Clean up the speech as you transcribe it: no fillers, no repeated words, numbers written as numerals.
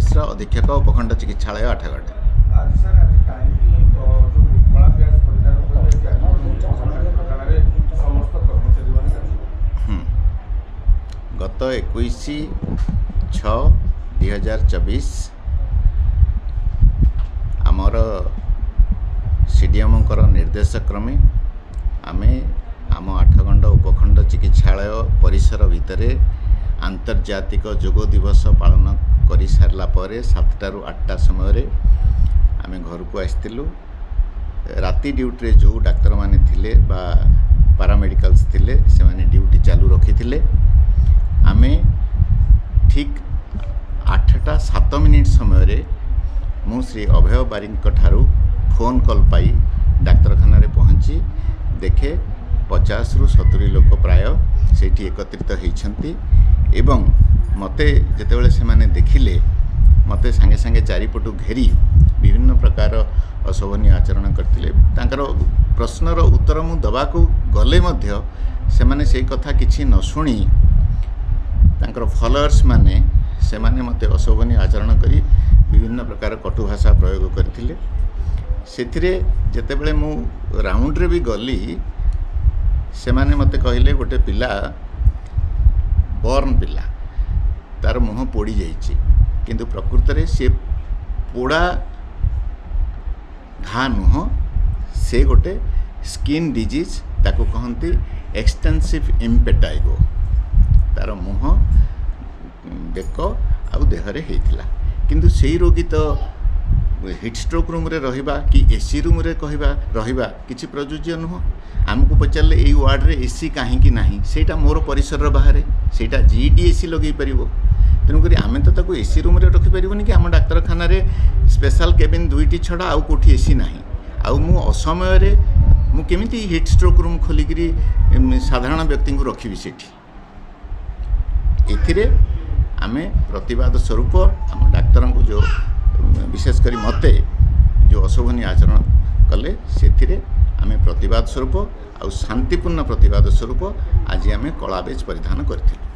मिश्र अधीक्षक उपखंड चिकित्सालय आठगढ़। गत 21/6/2024 आमर सीडीएम निर्देश क्रमे आमे आम आठगंड उपखंड चिकित्सालय परिसर भितर आंतर्जातिक योग दिवस पालन कर सारा 7टारू 8टा समय आमे घर को आसलु। राति ड्यूटी जो डाक्तर माने थिले बा पारामेडिकल्स थिले से माने ड्यूटी चालू रखी थिले। आमे ठीक 8:07 समय मु श्री अभय बारिक ठारू फोन कॉल पाई डाक्तरखाना रे पहुँची देखे 50 ରୁ 70 लोक प्राय सेठी एकत्रित होइछंती एवं मते जेतेबेले से माने देखिले मते संगे संगे चारिपटू घेरी विभिन्न प्रकार अशोभनीय आचरण करथिले। तांकर प्रश्नर उत्तर मु दबाकू गले मध्य से माने सेई कथा किछि न सुनी तांकर फॉलोअर्स माने से माने मते अशोभनीय आचरण करी विभिन्न प्रकार कटु भाषा प्रयोग करथिले। सेथिरे जेतेबेले मु राउंड रे भी गली से माने मते कहले गोटे पिला बर्न पिला तार मुह पोड़ी जाइछि किंतु प्रकृत रे से पोड़ा घा नुह से गोटे स्किन डिजीज ताको कहंती एक्सटेंसिव इम्पेटाइगो तार मुह बेक आउ देहरे हेइथिला किंतु सेई रोगी तो हिट स्ट्रोक रूम रे रहिबा कि एसी रूम रे कहबा रहिबा किछि प्रयोज्य नुह। आमको पचारे ये वार्ड रे एसी कहीं नहीं सेटा मोर परिसर बाहर सेटा जीडीएसी लगे पार तेणुक आम तो ताको एसी रूम रे रखिपारे कि आम डाक्तरखाना रे स्पेशल केबिन 2टी छड़ा आउ कोठी एसी नहीं आउ मु असमय मु केमिति हिट स्ट्रोक रूम खोलिकी साधारण व्यक्ति को रखी सेठी एथिरे आमे प्रतिवाद स्वरूप आम डाक्तर को जो विशेषकर मते जो अशोभनीय आचरण कले से आमे प्रतिवाद स्वरूप आ शांतिपूर्ण प्रतिवाद स्वरूप आज आमे कला बेज परिधान करथिलु।